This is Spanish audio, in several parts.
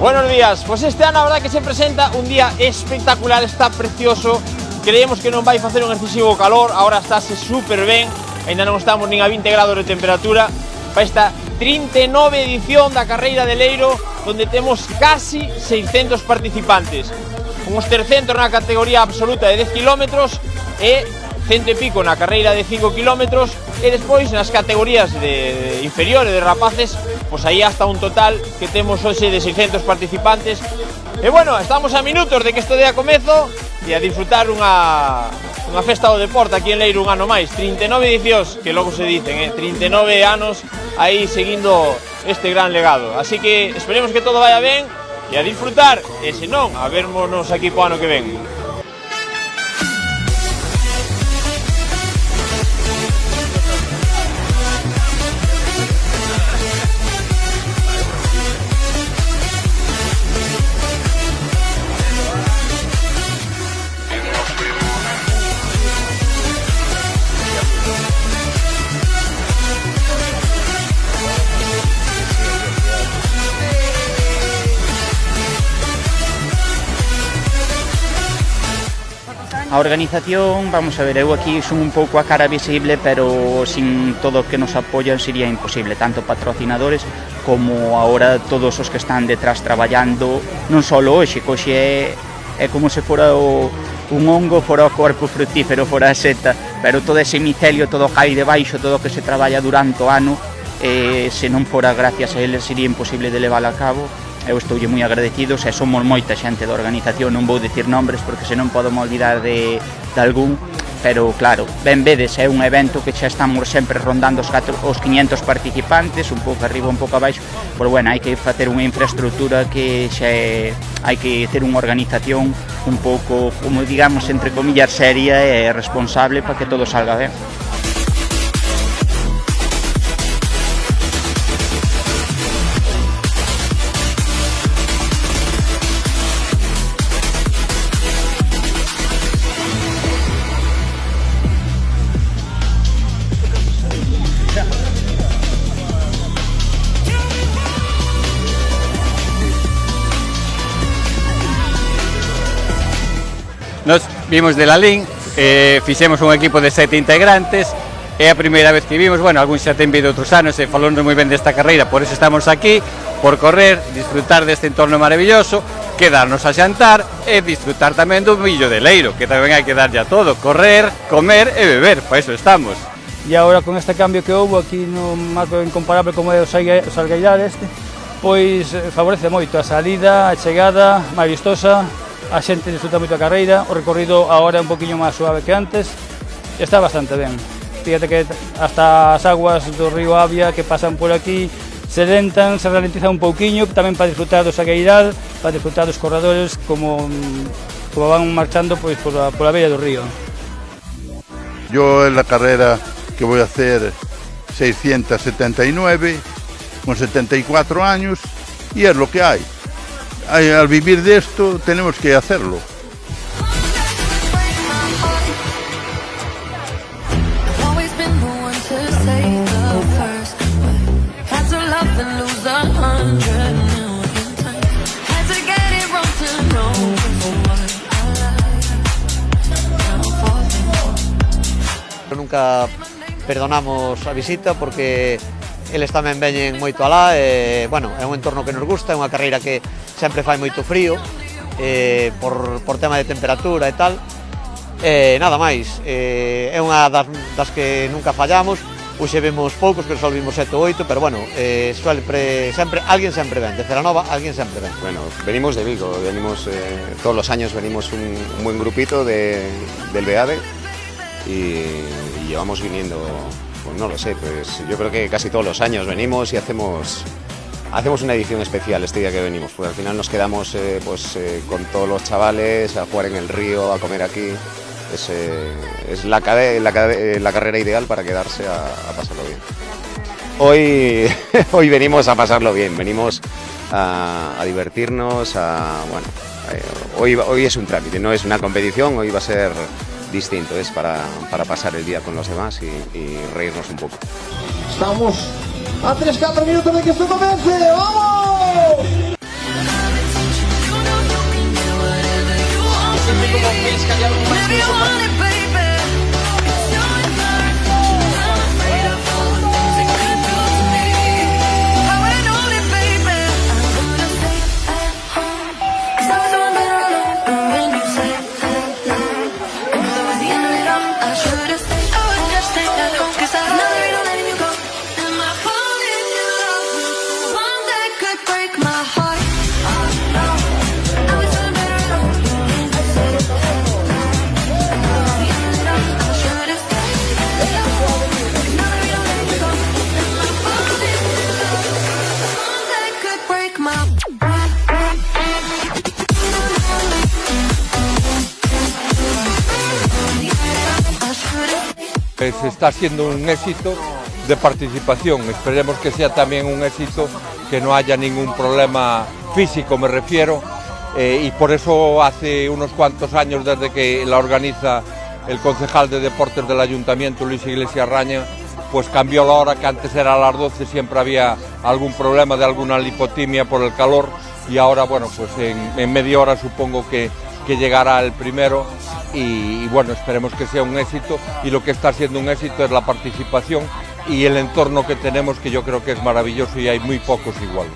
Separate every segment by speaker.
Speaker 1: Buenos días, pues este ano a verdad que se presenta un día espectacular, está precioso. Creemos que non vai facer un excesivo calor, agora estáse super ben, ainda non estamos nin a 20 grados de temperatura para esta 39 edición da carreira de Leiro, onde temos casi 600 participantes, uns 300 na categoría absoluta de 10 km e 100 e pico na carreira de 5 km, e despois nas categorías de inferiores de rapaces, pois aí hasta un total que temos hoxe de 600 participantes. E bueno, estamos a minutos de que isto dea comezo e a disfrutar unha festa do deporte aquí en Leiro un ano máis, 39 edicións, que logo se dicen, 39 anos aí seguindo este gran legado. Así que esperemos que todo vaya ben e a disfrutar, e se non, a vermonos aquí po ano que ven.
Speaker 2: A organización, vamos a ver, eu aquí son un pouco a cara visible, pero sin todo o que nos apoyan sería imposible, tanto patrocinadores como ahora todos os que están detrás traballando, non só hoxe, hoxe é como se fora un hongo, fora o corpo frutífero, fora a seta, pero todo ese micelio, todo cae debaixo, todo o que se traballa durante o ano, se non fora gracias a eles sería imposible de levar a cabo. Eu estoulle moi agradecidos e somos moita xente da organización, non vou dicir nombres porque senón podo me olvidar de algún, pero claro, ben vedes, é un evento que xa estamos sempre rondando os 500 participantes, un pouco arriba, un pouco abaixo, pero bueno, hai que facer unha infraestructura que xa hai que ter unha organización un pouco, como digamos, entre comillas, seria e responsable para que todo salga ben.
Speaker 3: Nos vimos de Lalín, fixemos un equipo de 7 integrantes, é a primeira vez que vimos, bueno, algún xa ten vido outros anos e falando moi ben desta carreira, por eso estamos aquí, por correr, disfrutar deste entorno maravilloso, quedarnos a xantar e disfrutar tamén do millo de Leiro, que tamén hai que darlle a todo, correr, comer e beber, para eso estamos.
Speaker 4: E agora con este cambio que houve aquí no marco incomparable como é o Salgueirar pois favorece moito a salida, a chegada, máis vistosa, a xente disfruta moito a carreira, o recorrido agora é un poquinho máis suave que antes e está bastante ben. Fíjate que hasta as aguas do río Avia que pasan por aquí se lentan, se ralentizan un pouquiño tamén para disfrutar do Salgueiral, para disfrutar dos corredores como van marchando pois por a beira do río.
Speaker 5: Yo en la carrera que voy a hacer 679 con 74 años y es lo que hay. Al vivir de esto tenemos que hacerlo.
Speaker 6: Nunca perdonamos a visita porque eles tamén veñen moito alá e, bueno, é un entorno que nos gusta, é unha carreira que sempre fai moito frío por tema de temperatura e tal, nada máis, é unha das que nunca fallamos. Hoxe vemos poucos, que só vimos 7 ou 8, pero bueno, alguén sempre ven, de Celanova alguén sempre ven.
Speaker 7: Bueno, venimos de Vigo, todos los años venimos un buen grupito del BEADE y llevamos viniendo, pues no lo sé, pues yo creo que casi todos los años venimos y hacemos una edición especial este día que venimos, porque al final nos quedamos con todos los chavales a jugar en el río, a comer aquí. Es la carrera ideal para quedarse a pasarlo bien. Hoy venimos a pasarlo bien, venimos a divertirnos, hoy es un trámite, no es una competición, hoy va a ser distinto, es para pasar el día con los demás y reírnos un poco.
Speaker 8: Estamos a 3-4 minutos de que esto comience, ¡vamos! Está siendo un éxito de participación, esperemos que sea también un éxito, que no haya ningún problema físico, me refiero, y por eso hace unos cuantos años, desde que la organiza el concejal de deportes del ayuntamiento, Luis Iglesias Raña, pues cambió la hora, que antes era a las 12, siempre había algún problema de alguna lipotimia por el calor, y ahora, bueno, pues en media hora supongo que llegará el primero, y bueno, esperemos que sea un éxito, y lo que está siendo un éxito es la participación y el entorno que tenemos, que yo creo que es maravilloso y hay muy pocos iguales.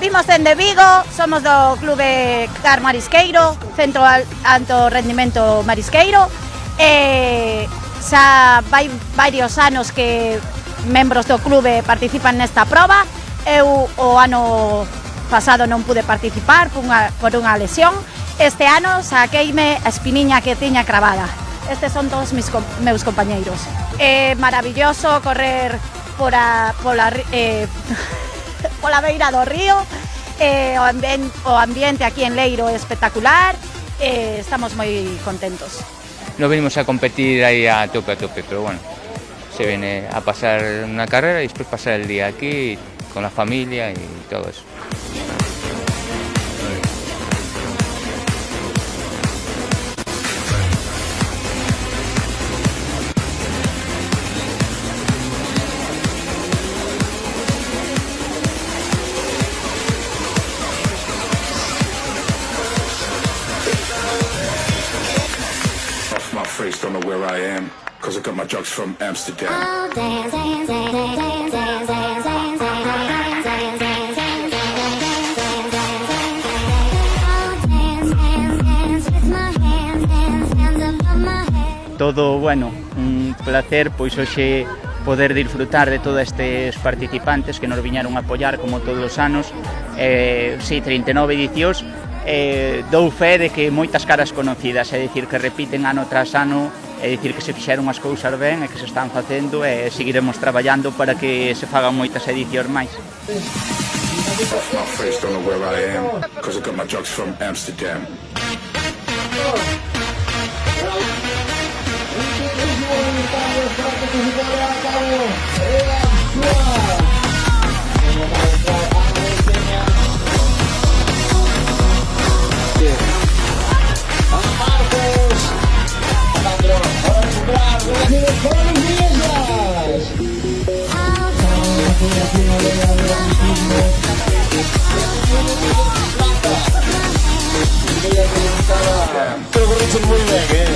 Speaker 9: Vimos dende Vigo, somos do Clube Car Marisqueiro, Centro Alto Rendimento Marisqueiro. Xa vai varios anos que membros do clube participan nesta proba. Eu o ano pasado non pude participar por unha lesión. Este ano saqueime a espiniña que tiña cravada. Estes son todos meus compañeiros. É maravilloso correr pola beira do río, o ambiente aquí en Leiro é espectacular, estamos moi contentos.
Speaker 10: No venimos a competir aí a tope, pero bueno, se viene a pasar una carrera y después pasar el día aquí con la familia y todo eso.
Speaker 11: Don't know where I am, cause I got my drugs from Amsterdam.
Speaker 2: Todo, bueno, un placer, pois hoxe poder disfrutar de todos estes participantes que nos viñaron a apoiar como todos os anos. Sí, 39 edicións. Dou fe de que moitas caras conocidas, é dicir que repiten ano tras ano, é dicir que se fixeron as cousas ben e que se están facendo e seguiremos traballando para que se fagan moitas edicións máis.
Speaker 11: Pero corriste muy bien,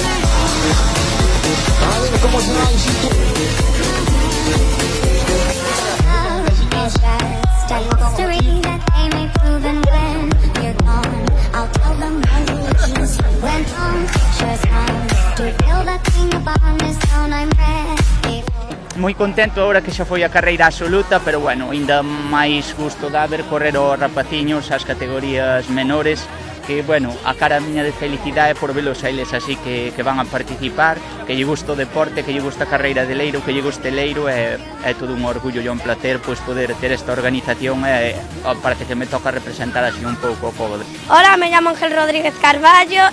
Speaker 2: Moi contento agora que xa foi a carreira absoluta, pero bueno, ainda máis gusto de haber correr os rapaciños as categorías menores, que, bueno, a cara miña de felicidade por velos a eles así que van a participar, que lle gusta o deporte, que lle gusta a carreira de leiro, que lle guste leiro, é todo un orgullo e un placer pois poder ter esta organización e parece que me toca representar así un pouco o povo.
Speaker 12: Hola, me llamo Ángel Rodríguez Carballo,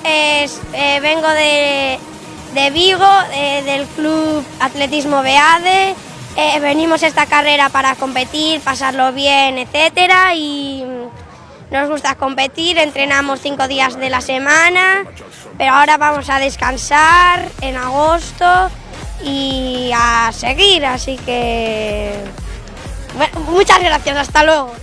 Speaker 12: vengo de Vigo, del Club Atletismo Beade. Venimos a esta carrera para competir, pasarlo bien, etcétera, y nos gusta competir, entrenamos 5 días de la semana, pero ahora vamos a descansar en agosto y a seguir, así que bueno, muchas gracias, hasta luego.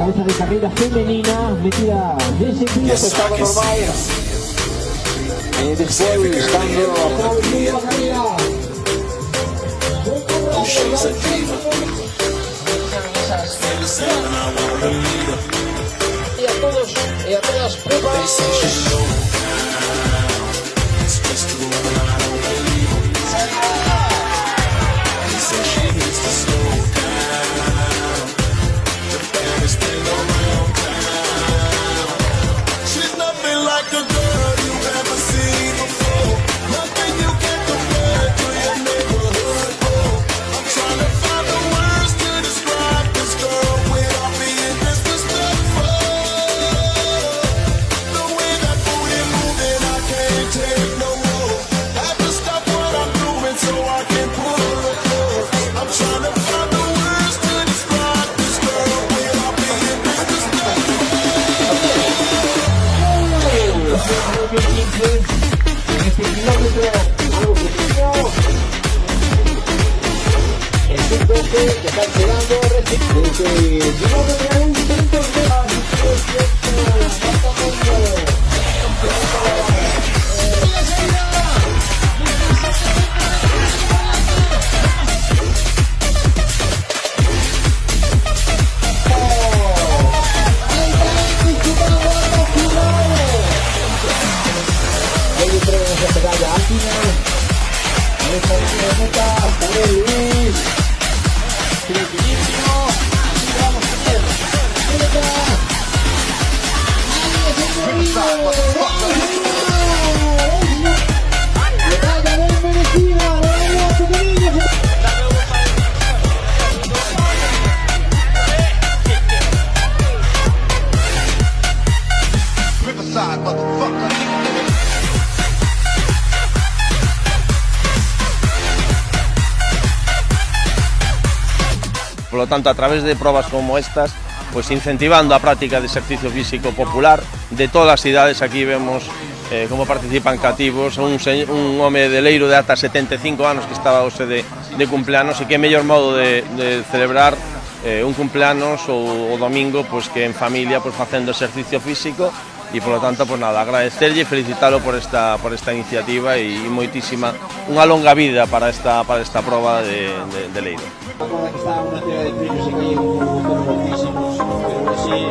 Speaker 13: Cabeza de carrera femenina metida de sentido, estaba normal. Después buscando la carrera. Y a todas preparadas. En este kilómetro algo pequeño, es un toque que están llegando desde kilómetro a intentos de
Speaker 14: Por lo tanto, a través de probas como estas, pues incentivando a práctica de exercicio físico popular de todas las idades. Aquí vemos como participan cativos, un home de leiro de ata 75 anos que estaba hoxe de cumpleanos, e que mellor modo de celebrar un cumpleanos o domingo pues que en familia, pues facendo exercicio físico. E, por lo tanto, pues nada, agradecerlle e felicitalo por esta iniciativa e moitísima, unha longa vida para esta proba de leiro.
Speaker 13: Está una tira de premios aquí, un montón de muchísimos, pero así.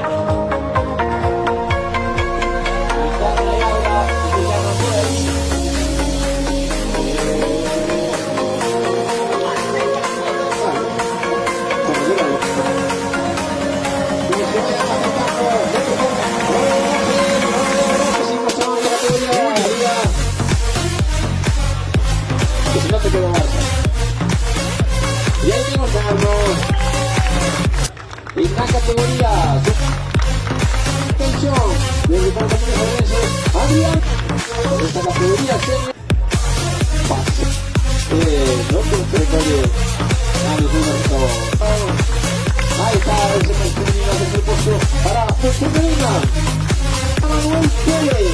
Speaker 13: categoría. Atención, del departamento forense, Adrián. En esta categoría senior. Pase. No te ahí está ese masculino de puesto para Femenina. Manuel Pérez.